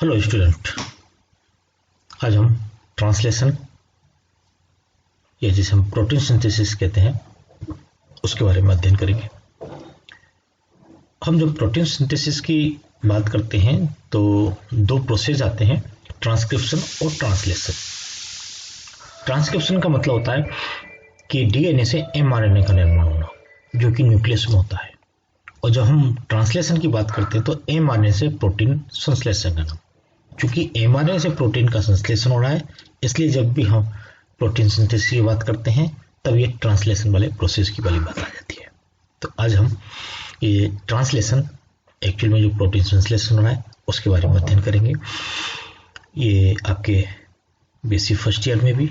Hello student, आज हम translation या जिसे हम प्रोटीन सिंथेसिस कहते हैं उसके बारे में अध्ययन करेंगे। हम जब प्रोटीन सिंथेसिस की बात करते हैं तो दो प्रोसेस आते हैं, ट्रांसक्रिप्शन और ट्रांसलेशन। ट्रांसक्रिप्शन का मतलब होता है कि डीएनए से एमआरएनए का निर्माण होना, जो कि न्यूक्लियस में होता है। और जब हम ट्रांसलेशन की बात करते हैं तो एमआरएनए से प्रोटीन संश्लेषण करना। क्योंकि एमआरएनए से प्रोटीन का संश्लेषण हो रहा है, इसलिए जब भी हम प्रोटीन सिंथेसिस की बात करते हैं तब ये ट्रांसलेशन वाले प्रोसेस की वाली बात आ जाती है। तो आज हम ये ट्रांसलेशन, एक्चुअल में जो प्रोटीन संश्लेषण हो रहा है उसके बारे में अध्ययन करेंगे। ये आपके बीएससी फर्स्ट ईयर में भी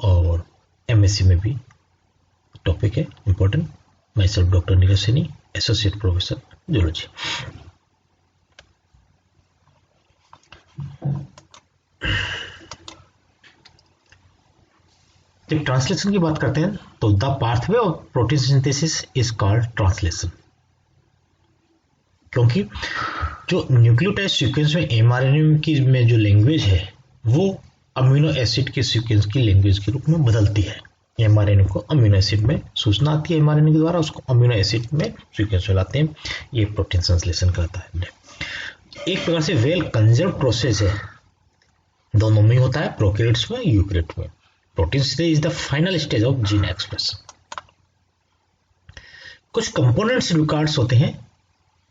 और एमएससी में भी टॉपिक है important. My self doctor Neeraj Saini, associate professor zoology. जब ट्रांसलेशन की बात करते हैं तो the pathway of protein synthesis is called translation, क्योंकि जो न्यूक्लियोटाइड सीक्वेंस में एमआरएनए की में जो लैंग्वेज है वो अमीनो एसिड के सीक्वेंस की लैंग्वेज के रूप में बदलती है। एमआरएनए को अमीनो एसिड में सूचना आती है, एमआरएनए के द्वारा उसको अमीनो एसिड में सीक्वेंस में लाते हैं। ये प्रोटीन संश्लेषण कहलाता है। एक प्रकार से वेल कंजर्व प्रोसेस है, दोनों में होता है, प्रोकैरियोट्स में, यूकैरियोट में। Protein synthesis is the final stage of gene expression. कुछ कंपोनेंट्स रिकॉर्ड्स होते हैं,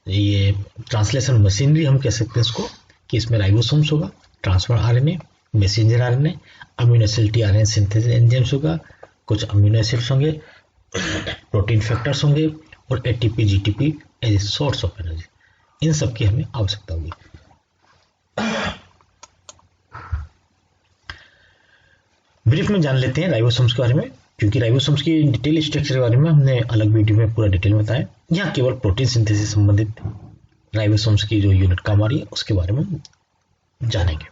ये ट्रांसलेशन मशीनरी हम कह सकते हैं इसको, कि इसमें राइबोसोम्स होगा, transfer RNA, messenger RNA, amino acid tRNA synthesis enzymes होगा, कुछ अमीनो एसिड्स होंगे, प्रोटीन फैक्टर्स होंगे और ATP GTP as a source of energy. इन सब की हमें आवश्यकता होगी। ब्रीफ में जान लेते हैं राइबोसोम्स के बारे में, क्योंकि राइबोसोम्स की डिटेल स्ट्रक्चर के बारे में हमने अलग वीडियो में पूरा डिटेल में बताया। यहाँ केवल प्रोटीन सिंथेसिस संबंधित राइबोसोम्स की जो यूनिट काम आ रही है उसके बारे में जानेंगे।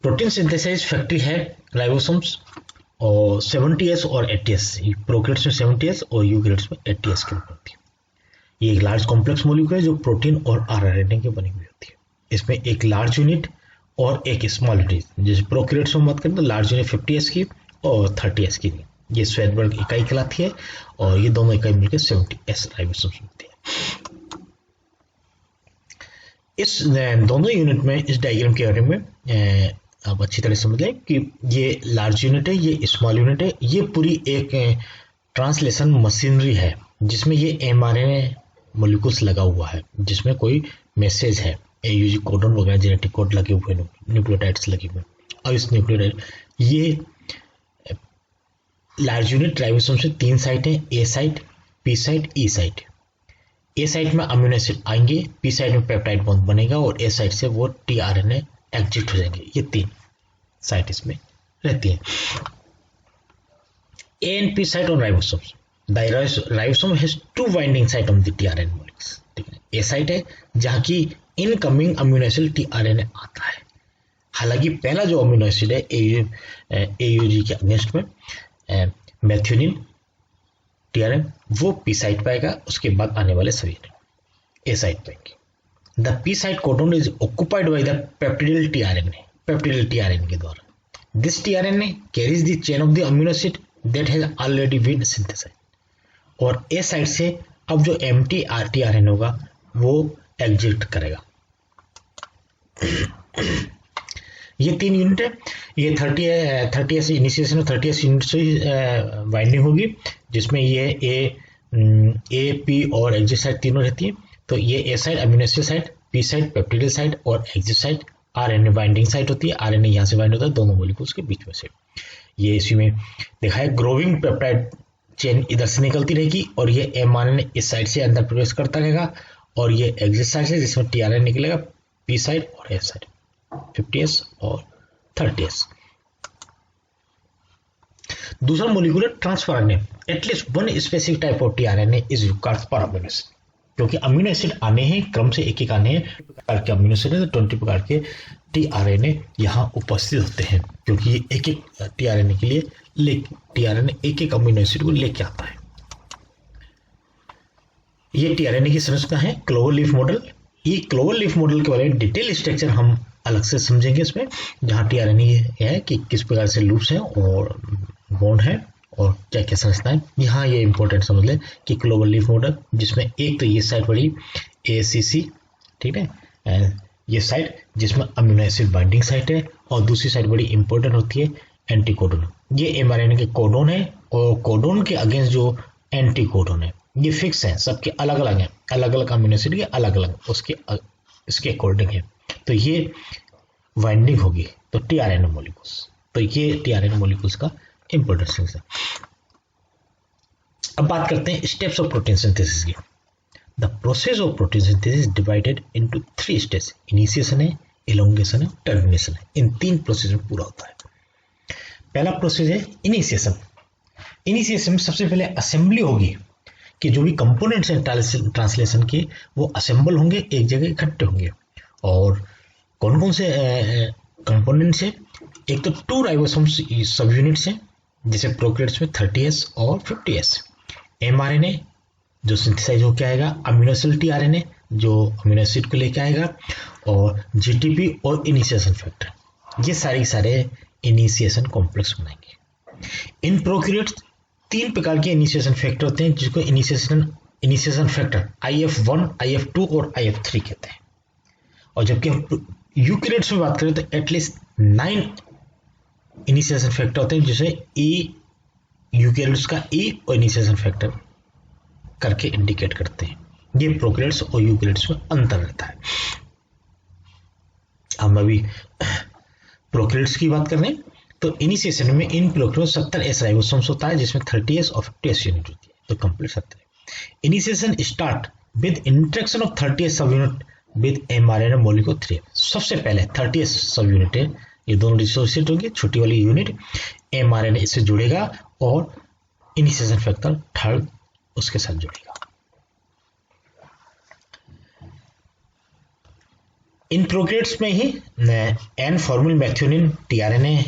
प्रोटीन सिंथेसिस फैक्ट्री है राइबोसोम्स, और 70S और 80S, प्रोकैरियोट्स में 70S और यूकैरियोट्स में 80S की होती है। ये एक लार्ज कॉम्प्लेक्स मॉलिक्यूल है जो प्रोटीन और आरएनए के बनी हुई होती है। इसमें एक लार्ज यूनिट और एक स्मॉल यूनिट, जैसे प्रोकैरियोट्स में बात करें तो लार्ज यूनिट 50S की और 30S की। ये श्वेतबर्ग इकाई कहलाती है और ये दोनों इकाई मिलकर 70S राइबोसोम्स होती है। इस दोनों यूनिट में, इस डायग्राम के बारे में आप अच्छी तरह समझ लें कि ये लार्ज यूनिट है, ये स्मॉल यूनिट है। ये पूरी एक ट्रांसलेशन मशीनरी है जिसमें ये एमआरएनए मॉलिक्यूल्स लगा हुआ है, जिसमें कोई मैसेज है, एयूजी कोडन वगैरह जेनेटिक कोड लगे हुए, न्यूक्लियोटाइड्स लगे हुए। और इस न्यूक्लियोटाइड, ये लार्ज यूनिट राइबोसोम से 3 साइट है, ए साइट, पी साइट, ई साइट। ए साइट में अमीनो एसिड आएंगे, पी साइट में पेप्टाइड बॉन्ड बनेगा और ए साइट से वो टीआरएनए एग्जिट हो जाएंगे। ये 3 साइट इसमें रहती है। A and P site on ribosomes. Ribosome has 2 binding site on the tRNA molecules. ठीक है, ए साइट है जहां की इनकमिंग अमीनो एसिड टीआरएनए आता है। हालांकि पहला जो अमीनो एसिड है एयूजी के अगेंस्ट में मेथियोनिन टीआरएन, वो पी साइट पाएगा, उसके बाद आने वाले सभी ए साइट पाएंगे। The P site codon is occupied by the peptidyl tRNA के द्वारा। This tRNA carries the chain of the amino acid that has already been synthesized. और ए साइट से अब जो एम्प्टी टीआरएनए होगा वो एग्जिट करेगा। ये 3 यूनिट है, ये 30S इनिशिएशन 30S यूनिट से बाइंडिंग होगी, जिसमें ये ए पी और एग्जिट साइट तीनों रहती है। तो ये A site amino acid site, P site peptidyl site और exit site RNA binding site होती है। आरएनए यहाँ से बाइंड होता है दोनों मॉलिक्यूल्स के बीच में से। ये इसी में देखा है, ग्रोविंग पेप्टाइड चेन इधर से निकलती रहेगी और ये एमआरएनए इस साइड से अंदर प्रवेश करता रहेगा, और ये एग्जिट साइड से जिसमें टीआरएनए निकलेगा, पी साइड और एस साइड, 50S और 30S। दूसरा मॉलिक्यूल है transfer RNA. At least 1 specific type of tRNA is required for amino acid, क्योंकि अमीनो एसिड आने हैं, क्रम से एक आने हैं, प्रकार के अमीनो एसिड है, 20 प्रकार के टीआरएनए यहाँ उपस्थित होते हैं, क्योंकि ये एक टीआरएनए के लिए टीआरएनए एक अमीनो एसिड को लेके आता है। ये टीआरएनए की संरचना है क्लोवर लीफ मॉडल, ये क्लोवर लीफ मॉडल के बारे में डिटेल स्ट्रक्चर हम अलग से समझेंगे इसमें, जहाँ टीआरएनए है कि किस प्रकार से लूप्स हैं और बॉन्ड है और क्या क्या संरचना है। यहाँ ये इंपॉर्टेंट समझ लें कि क्लोवर लीफ मॉडल जिसमें एक तो ये साइड बड़ी ACC, ठीक है, ये साइड जिसमें अमीनो एसिड बाइंडिंग साइट है, और दूसरी साइड बड़ी इंपॉर्टेंट होती है एंटी कोडोन। ये mRNA के कोडोन है और कोडोन के अगेंस्ट जो एंटी कोडोन है ये फिक्स है, सबके अलग अलग हैं, अलग अलग अमीनो एसिड के अलग अलग उसके इसके अकॉर्डिंग है। तो ये बाइंडिंग होगी तो टीआरएनए मॉलिक्यूल्स, तो ये टीआरएनए मॉलिक्यूल्स का इंपॉर्टेंस है। अब बात करते हैं स्टेप्स ऑफ प्रोटीन सिंथेसिस की। The process of protein synthesis divided into 3 stage, initiation है, एलोंगेशन है, टर्मिनेशन है। इन 3 प्रोसेस में पूरा होता है। पहला प्रोसेस है इनिशिएशन। इनिशिएशन में सबसे पहले असेंबली होगी कि जो भी कंपोनेंट्स हैं ट्रांसलेशन के वो असेंबल होंगे, एक जगह इकट्ठे होंगे। और कौन कौन से कंपोनेंट्स हैं? एक तो 2 राइबोसोम सब यूनिट्स हैं, जैसे प्रोकैरियोट्स में 30S और 50S। mRNA जो सिंथेसाइज होकर आएगा, अमीनो एसिड टीआरएनए जो अमीनो एसिड को लेके आएगा, और जीटीपी और इनिशिएशन फैक्टर, ये सारे इनिशिएशन कॉम्प्लेक्स बनाएंगे। इन प्रोकैरियोट्स 3 प्रकार के इनिशिएशन फैक्टर होते हैं, जिसको इनिशिएशन फैक्टर IF1, IF2 और IF3 कहते हैं। और जबकि हम यूकैरियोट्स में बात करें तो एटलीस्ट 9 इनिशिएशन फैक्टर होते हैं, जिसे यूकैरियोट्स का E और इनिशिएशन फैक्टर करके इंडिकेट करते हैं। ये प्रोकैरियोट्स और यूकैरियोट्स में अंतर रहता है। हम अभी प्रोकैरियोट्स की बात कर रहे हैं, तो इनिशिएशन में इन प्रोकैरियोट्स 70S राइबोसोम्स होता है, जिसमें 30S और 50S यूनिट होती है, तो complete 70। Initiation start with interaction of 30S सब यूनिट विद mRNA मॉलिक्यूल 3। सबसे पहले 30S सब यूनिट है, ये दोनों डिसोसिएट होंगे, छोटी वाली यूनिट mRNA इससे जुड़ेगा और इनिशिएशन फैक्टर थर्ड उसके साथ जुड़ेगा। इन प्रोकैरियोट्स में ही N formyl methionine tRNA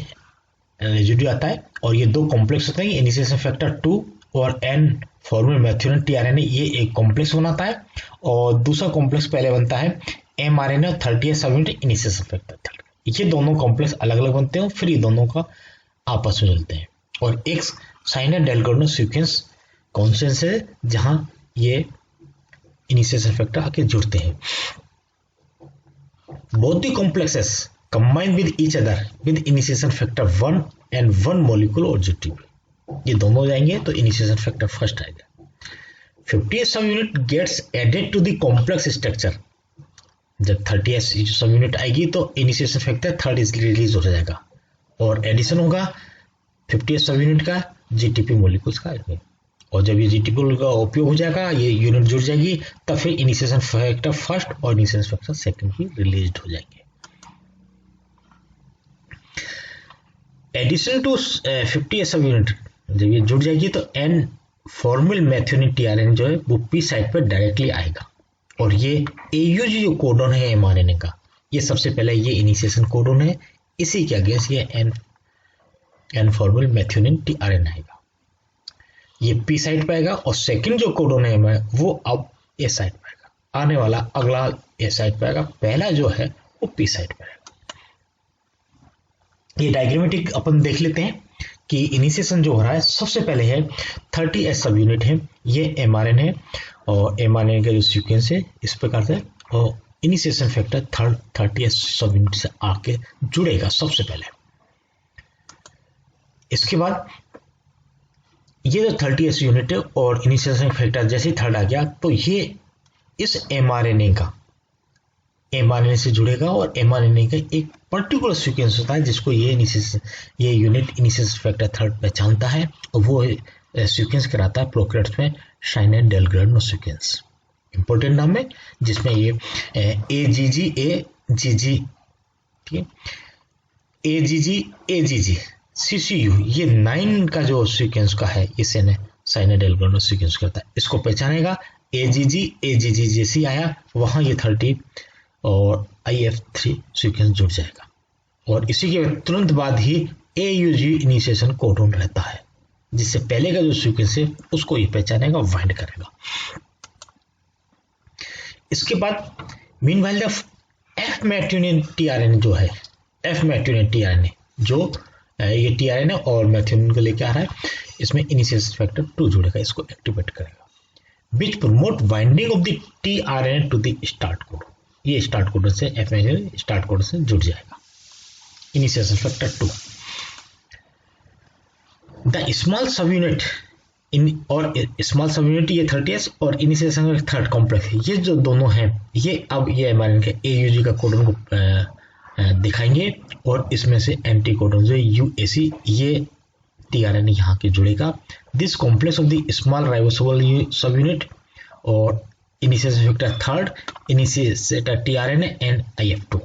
residue आता है, और ये 2 कॉम्प्लेक्स होते हैं, इनिशिएशन फैक्टर 2 और एन फॉर्मल मैथ्योनिन टीआरएनए, ये एक कॉम्प्लेक्स बनाता है, और दूसरा कॉम्प्लेक्स पहले बनता है mRNA और 30S सब यूनिट इनिशिएशन फैक्टर 3। ये दोनों कॉम्प्लेक्स अलग अलग बनते हैं और फिर ये दोनों का आपस में मिलते हैं, और एक साइनर डेलगोर्नो सीक्वेंस कॉन्सेंस है जहां ये इनिशिएशन फैक्टर आके जुड़ते हैं। Both the complexes combine with each other with initiation factor 1 and 1 molecule और GTP, ये दोनों जाएंगे तो इनिशिएशन फैक्टर फर्स्ट आएगा। 50S subunit gets added to the complex structure. जब 30S सब यूनिट आएगी तो इनिशिएशन फैक्टर थर्ड रिलीज हो जाएगा और एडिशन होगा 50S सब यूनिट का GTP मोलिक्यूल्स का, और जब ये GTP का उपयोग हो जाएगा, ये यूनिट जुड़ जाएगी, तब फिर इनिशिएशन फैक्टर फर्स्ट और इनिशिएशन फैक्टर सेकंड भी रिलीज हो जाएंगे। एडिशन टू 50S सब यूनिट जब ये जुड़ जाएगी तो एन फॉर्मल मैथ्योनिन टीआरएनए जो है वो पी साइड पर डायरेक्टली आएगा, और ये AUG जो कोडोन है mRNA का, ये सबसे पहले ये इनिशिएशन कोडोन है, इसी के अगेंस्ट ये एन फॉर्मल मैथ्योनिन टीआरएनए आएगा, ये पी साइड पे आएगा, और सेकंड जो कोडोन है वो अब ए साइड पे आएगा, आने वाला अगला ए साइड पे आएगा, पहला जो है वो पी साइड पे आएगा। ये डायग्रामेटिक अपन देख लेते हैं कि इनिशिएशन जो हो रहा है सबसे पहले है 30S सब यूनिट है, ये mRNA है, और mRNA का जो सीक्वेंस है इस प्रकार से, और इनिशिएशन फैक्टर 30S सब यूनिट से आके जुड़ेगा सबसे पहले। इसके बाद ये जो 30S यूनिट है और इनिशिएशन फैक्टर जैसे ही थर्ड आ गया तो ये इस mRNA से जुड़ेगा, और mRNA का एक पर्टिकुलर सीक्वेंस होता है जिसको ये यूनिट इनिशिएशन फैक्टर थर्ड पहचानता है, और वो सीक्वेंस कराता है प्रोकैरियोट्स में शाइनर डेलग्रेनो सीक्वेंस, इंपॉर्टेंट नाम है, जिसमें ये AGG ठीक है, AGG CCU, ये 9 का जो सीक्वेंस का है इसे साइनर डेलग्रेनो सीक्वेंस करता है, इसको पहचानेगा। AGG जैसे आया वहां ये 30 और IF3 सीक्वेंस जुड़ जाएगा, और इसी के तुरंत बाद ही AUG इनिशिएशन कोडोन रहता है, जिससे पहले का जो सीक्वेंस है उसको ये पहचानेगा, वाइंड करेगा। इसके बाद मीनवाइल द एफ मैथ्योनिन टीआरएनए जो है, एफ मैथ्योनिन टीआरएनए जो ये टीआरएनए और मैथ्योनिन को लेके आ रहा है, इसमें इनिशिएशन फैक्टर 2 जुड़ेगा, इसको एक्टिवेट करेगा, which promote binding of the tRNA to the start codon. ये स्टार्ट कोडन से एफ मैथ्योनिन स्टार्ट कोडन से जुड़ जाएगा, initiation factor 2। The small sub unit in और स्मॉल सब यूनिट ये 30S और इनिशिएशन थर्ड कॉम्प्लेक्स, ये जो दोनों हैं ये अब ये एमआरएनए के एयूजी का कोडन को दिखाएंगे और इसमें से एंटी कोडन जो यूएसी ये टीआरएनए यहाँ के जुड़ेगा। This complex of the small ribosomal subunit और initiation factor third, initiator tRNA and IF2,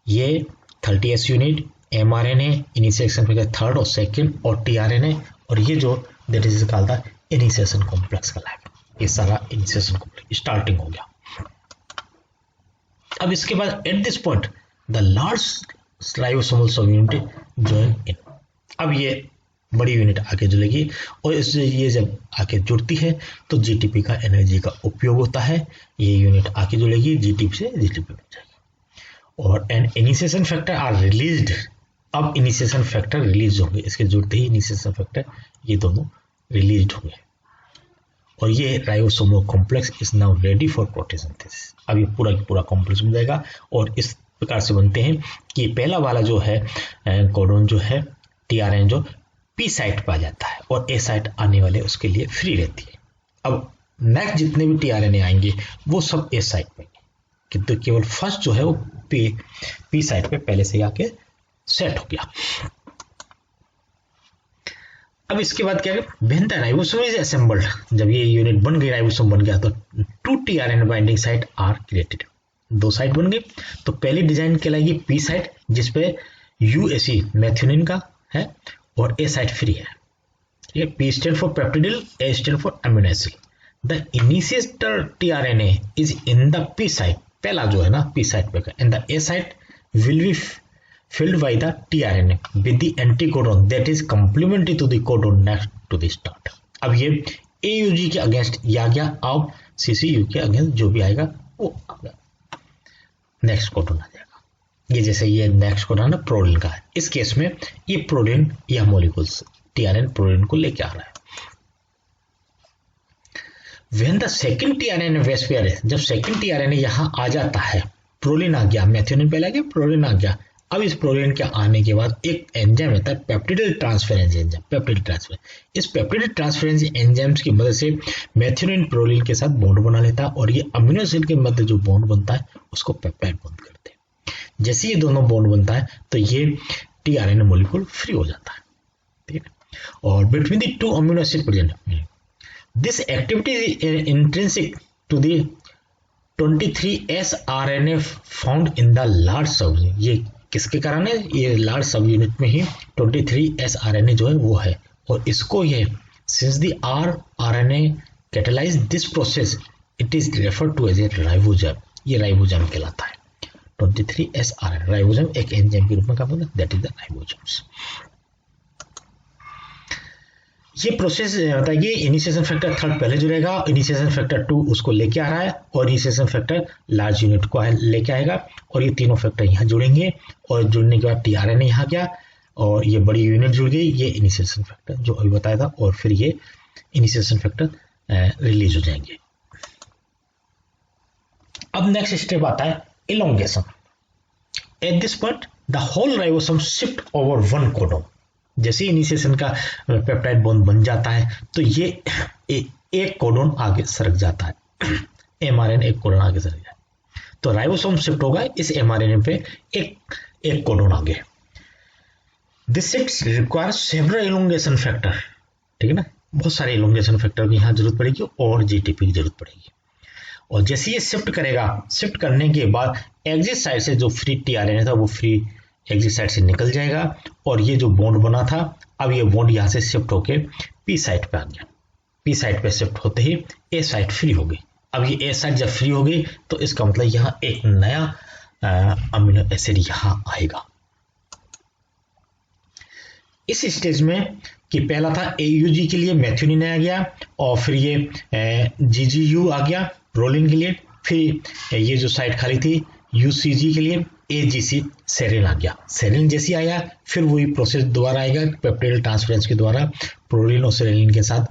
ये 30S unit, mRNA, initiation factor third और सेकंड और टीआरएनए, और ये जो that is called the initiation complex का लाइफ। ये सारा इनिशिएशन कॉम्प्लेक्स स्टार्टिंग हो गया। अब इसके बाद eight this point the large ribosomal सब यूनिट ज्वाइन इन। अब ये बड़ी यूनिट आके जुड़ेगी और इससे ये जब आके जुड़ती है तो जीटीपी का एनर्जी का उपयोग होता है, ये यूनिट आके जुड़ेगी, जीटीपी से जीटीपी बन जाएगी और and initiation factor are released. अब इनिशिएशन फैक्टर रिलीज होंगे, इसके जुड़ते ही इनिशिएशन फैक्टर ये दोनों रिलीज होंगे और ये ribosomal complex is now ready for protein synthesis. अब ये पूरा पूरा कॉम्प्लेक्स बन जाएगा और इस प्रकार से बनते हैं कि पहला वाला जो है कोडन जो है टीआरएन जो पी साइट पर आ जाता है और ए साइट आने वाले उसके लिए फ्री रहती है। अब नेक्स्ट जितने भी टीआरएनए आएंगे वो सब ए साइट पे, किंतु केवल फर्स्ट जो है वो पी साइट पे पहले से आके सेट हो गया। अब इसके बाद क्या है, when the ribosome is assembled, जब ये यूनिट बन गई, राइबोसोम बन गया तो 2 tRNA binding site are created, 2 site बन गई। तो पहली डिजाइन कहलाएगी पी साइट जिसपे यूएसी मैथ्योनिन का है और ए साइट फ्री है, ठीक है। P stand for peptidyl, A stand for amino acid. The initiator tRNA is in the P site, पहला जो है ना पी साइट पे, and the A site will be filled by the tRNA with the anticodon that is complementary to the codon next to the start। अब ये AUG के against ये आ गया, अब CCU के अगेंस्ट जो भी आएगा वो आ गया, नेक्स्ट कोडन आ जाएगा। ये जैसे ये नेक्स्ट कोडन ना प्रोलिन का है, इस केस में ये प्रोलिन या मॉलिक्यूल्स टीआरएन प्रोलिन को लेके आ रहा है। When the second tRNA base pair है, जब सेकंड टीआरएनए यहाँ आ जाता है, प्रोलिन आ गया, मैथ्योनिन पहले आ गया, प्रोलिन आ गया। अब इस प्रोलिन के आने के बाद एक एंजाइम होता है पेप्टिडिल ट्रांसफेरेंस एंजाइम, पेप्टिडिल ट्रांसफेरेंस। इस पेप्टिडिल ट्रांसफेरेंस एंजाइम्स की मदद से मैथ्योनिन प्रोलिन के साथ बॉन्ड बना लेता है और ये अमीनो एसिड के मध्य जो बॉन्ड बनता है उसको पेप्टाइड बॉन्ड करते हैं। जैसे ये दोनों बॉन्ड बनता है तो ये टीआरएनए मॉलिक्यूल फ्री हो जाता है, ठीक है। और between the 2 amino acid present, this activity is intrinsic to the 23S RNA found in the large sub. ये किसके कारण है, ये लार्ज सब यूनिट में ही 23S RNA जो है वो है और इसको ये since the RNA catalyse this process it is referred to as a ribosome. ये राइबोसोम कहलाता है। 23S RNA राइबोसोम एक एंजाइम के रूप में काम करता है, दैट इज द राइबोसोम्स। ये प्रोसेस बताइए, इनिशिएशन फैक्टर थर्ड पहले जुड़ेगा, इनिशिएशन फैक्टर 2 उसको लेके आ रहा है और इनिशिएशन फैक्टर लार्ज यूनिट को लेके आएगा और ये तीनों फैक्टर यहाँ जुड़ेंगे और जुड़ने के बाद टीआरएनए यहाँ गया और ये बड़ी यूनिट जुड़ गई, ये इनिशिएशन फैक्टर जो अभी बताया था और फिर ये इनिशिएशन फैक्टर रिलीज हो जाएंगे। अब नेक्स्ट स्टेप आता है elongation. At this point the whole ribosome shift over 1 codon. जैसे इनिशिएशन का पेप्टाइड बॉन्ड बन जाता है तो ये एक कोडन आगे सरक जाता है, एमआरएनए एक कोडन आगे सरक जाए तो राइबोसोम शिफ्ट होगा इस एमआरएनए पे एक कोडन आगे। This shift require several elongation factor, ठीक है ना, बहुत सारे इलोंगेशन फैक्टर की यहाँ जरूरत पड़ेगी और जीटीपी की जरूरत पड़ेगी। और जैसे ये शिफ्ट करेगा, शिफ्ट करने के बाद एग्जिट साइड से जो फ्री टीआरएनए था वो फ्री एग्जिट साइड से निकल जाएगा और ये जो बॉन्ड बना था अब ये बॉन्ड यहाँ से शिफ्ट होके पी साइड पे आ गया। पी साइड पे शिफ्ट होते ही ए साइड फ्री हो गई। अब ये ए साइड जब फ्री हो गई तो इसका मतलब यहाँ एक नया अमीनो एसिड यहाँ आएगा। इस स्टेज में कि पहला था AUG के लिए मैथ्योनिन आ गया और फिर ये GGU आ गया प्रोलिन के लिए, फिर ये जो साइट खाली थी UCG के लिए AGC सेरिन आ गया। सेरिन जैसी आया फिर वही प्रोसेस दोबारा आएगा, पेप्टाइड ट्रांसफरेंस के द्वारा प्रोलिन और सेरिन के साथ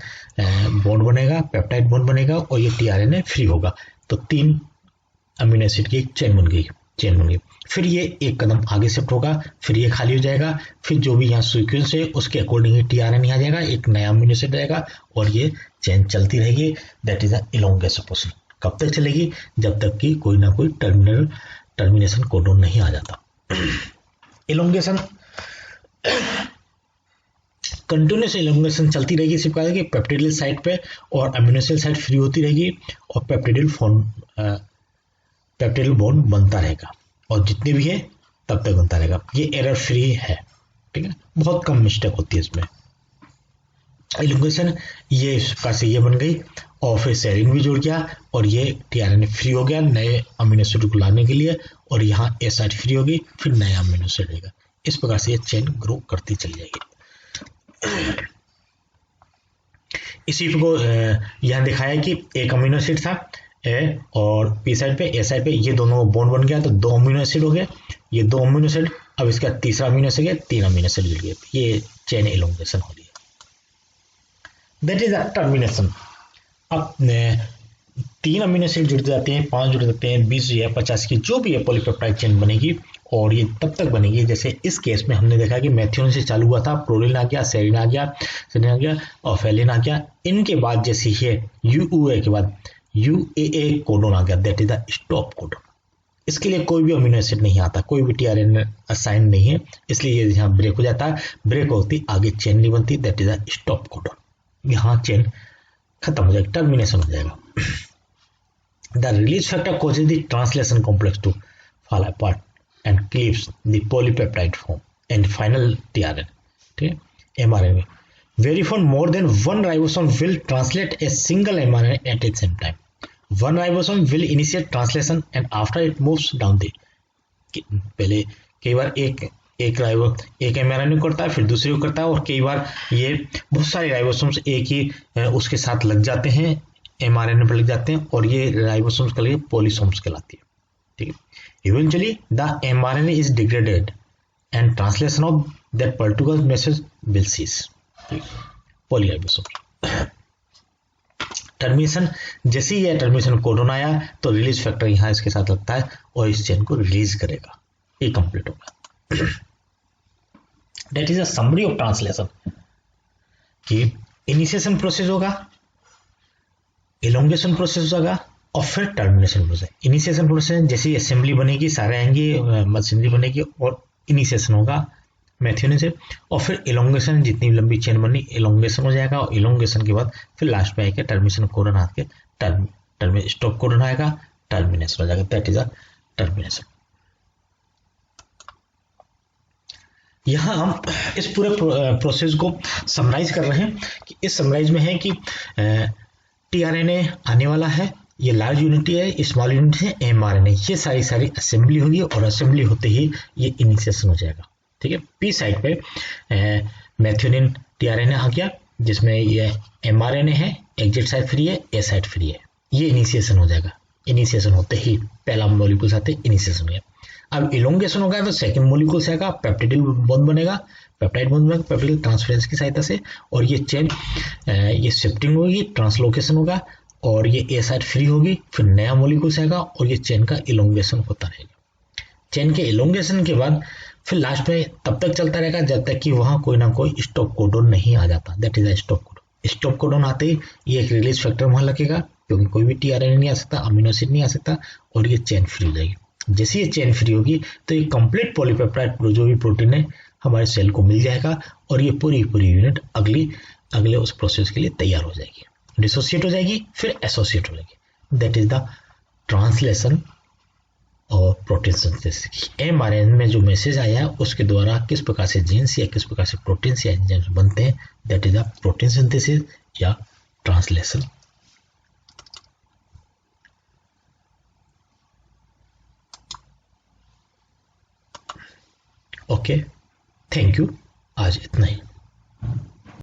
बॉन्ड बनेगा, पेप्टाइड बॉन्ड बनेगा और ये tRNA फ्री होगा। तो 3 अमीनो एसिड की एक चेन बन गई। फिर ये एक कदम आगे शिफ्ट होगा, फिर ये खाली हो जाएगा, फिर जो भी यहाँ सीक्वेंस है उसके अकॉर्डिंग tRNA आ जाएगा, एक नया अमीनो एसिड आएगा और ये चेन चलती रहेगी। That is the elongation process. कब तक चलेगी? जब तक कि कोई ना कोई टर्मिनेशन कोडोन नहीं आ जाता। इलोंगेशन कंटिन्यूस इलोंगेशन चलती रहेगी, सिर्फ कहा कि पेप्टिडिल साइट पे और अमीनो एसिड साइट फ्री होती रहेगी और पेप्टिडिल बॉन्ड बनता रहेगा और जितने भी है तब तक बनता रहेगा। ये एरर फ्री है, ठीक है, बहुत कम मिस्टेक होती है इसमें। इलोंगेशन ये इस प्रकार से ये बन गई और फिर सेरिन भी जुड़ गया और ये tRNA फ्री हो गया नए अमीनो एसिड को लाने के लिए और यहाँ A साइट फ्री होगी, फिर नया अमीनो एसिड रहेगा। इस प्रकार से ये चेन ग्रो करती चली जाएगी। इसी को यहाँ दिखाया कि एक अमीनो एसिड था ए और P साइड पे, A साइड पे, ये दोनों बॉन्ड बन गया तो 2 अमीनो एसिड हो गए, ये 2 अमीनो एसिड, अब इसका तीसरा अमीनो एसिड है, 3 अमीनो एसिड जुड़ गए, ये चेन इलोंगेशन हो रही है। That is a termination. अब 3 अमीनो एसिड जुड़ जाते हैं, 5 जुड़ जाते हैं, 20 या 50 की जो भी है पॉलीपेप्टाइड चेन बनेगी और ये तब तक बनेगी जैसे इस केस में हमने देखा कि मेथियोनिन से चालू हुआ था, प्रोलिन आ गया, सेरिन आ गया और फेलिन आ गया। इनके बाद जैसे है UUA के बाद UAA कोडोन आ गया, that is the stop codon. इसके लिए कोई भी अमीनो एसिड नहीं आता, कोई भी tRNA असाइन नहीं है, इसलिए ये यहाँ ब्रेक हो जाता है। ब्रेक होती आगे चेन नहीं बनती, that is the stop codon. यहाँ चेन खत्म हो जाएगी, टर्मिनेशन हो जाएगा। The release factor causes the translation complex to fall apart and cleaves the polypeptide form and final tRNA, ठीक है, mRNA। Verifone more than one ribosome will translate a single mRNA at the same time. One ribosome will initiate translation and after it moves down the, पहले कई बार एक mRNA करता है, फिर दूसरे को करता है और कई बार ये बहुत सारे राइबोसोम्स एक ही उसके साथ लग जाते हैं, mRNA पर लग जाते हैं और ये राइबोसोम्स के लिए पॉलीसोम्स कहलाती है, ठीक है। Eventually the mRNA is degraded and translation of that particular message will cease, polyribosome. Termination जैसे ही टर्मिनेशन कोडोन आया तो रिलीज फैक्टर यहाँ इसके साथ लगता है और इस चेन को रिलीज करेगा, ये कंप्लीट होगा। That is a summary of translation कि इनिशिएशन प्रोसेस होगा, इलोंगेशन प्रोसेस होगा और फिर टर्मिनेशन प्रोसेस। इनिशिएशन प्रोसेस जैसे असेंबली बनेगी, सारे आएंगे, मशीनरी बनेगी और इनिशिएशन होगा मेथियोनिन से और फिर इलोंगेशन, जितनी लंबी चेन बनी इलोंगेशन हो जाएगा और इलोंगेशन के बाद फिर लास्ट में आएगा टर्मिनेशन कोडोन आके स्टॉप कोडोन आएगा, टर्मिनेशन हो जाएगा, दैट इज अ टर्मिनेशन। यहाँ हम इस पूरे प्रोसेस को समराइज कर रहे हैं कि इस समराइज में है कि tRNA आने वाला है, ये लार्ज यूनिट है, स्मॉल यूनिट है, mRNA, ये सारी असेंबली होगी और असेंबली होते ही ये इनिशिएशन हो जाएगा, ठीक है। P साइड पे मेथियोनिन tRNA आ गया जिसमें ये mRNA है, एग्जिट साइड फ्री है, A साइड फ्री है, ये इनिशिएशन हो जाएगा। इनिशिएशन होते ही पहला मॉलिक्यूल आते इनिशिएशन हो गया। अब इलोंगेशन होगा तो सेकंड मॉलिक्यूल से आएगा, पेप्टिडिल बॉन्ड बनेगा, पेप्टाइड बॉन्ड बनेगा पेप्टिडिल ट्रांसफरेंस की सहायता से और ये चेन ये शिफ्टिंग होगी, ट्रांसलोकेशन होगा और ये A साइड फ्री होगी, फिर नया मॉलिक्यूल से आएगा और ये चेन का इलोंगेशन होता रहेगा। चेन के इलोंगेशन के बाद फिर लास्ट में तब तक चलता रहेगा जब तक कि वहां कोई ना कोई स्टॉप कोडोन नहीं आ जाता, that is a stop codon. Stop codon आते ही ये एक रिलीज फैक्टर वहां लगेगा क्योंकि कोई भी tRNA नहीं आ सकता, अमीनो एसिड नहीं आ सकता और ये चेन फ्री हो जाएगी। जैसे ये चेन फ्री होगी तो ये कंप्लीट पॉलीपेप्टाइड जो भी प्रोटीन है हमारे सेल को मिल जाएगा और ये पूरी यूनिट अगले उस प्रोसेस के लिए तैयार हो जाएगी, डिसोसिएट हो जाएगी, फिर एसोसिएट हो जाएगी। दैट इज द ट्रांसलेशन और प्रोटीन सिंथेसिस। mRNA में जो मैसेज आया है उसके द्वारा किस प्रकार से जीन्स या किस प्रकार से प्रोटीन्स या एंजाइम्स बनते हैं, that is the protein synthesis या ट्रांसलेशन। ओके, थैंक यू, आज इतना ही।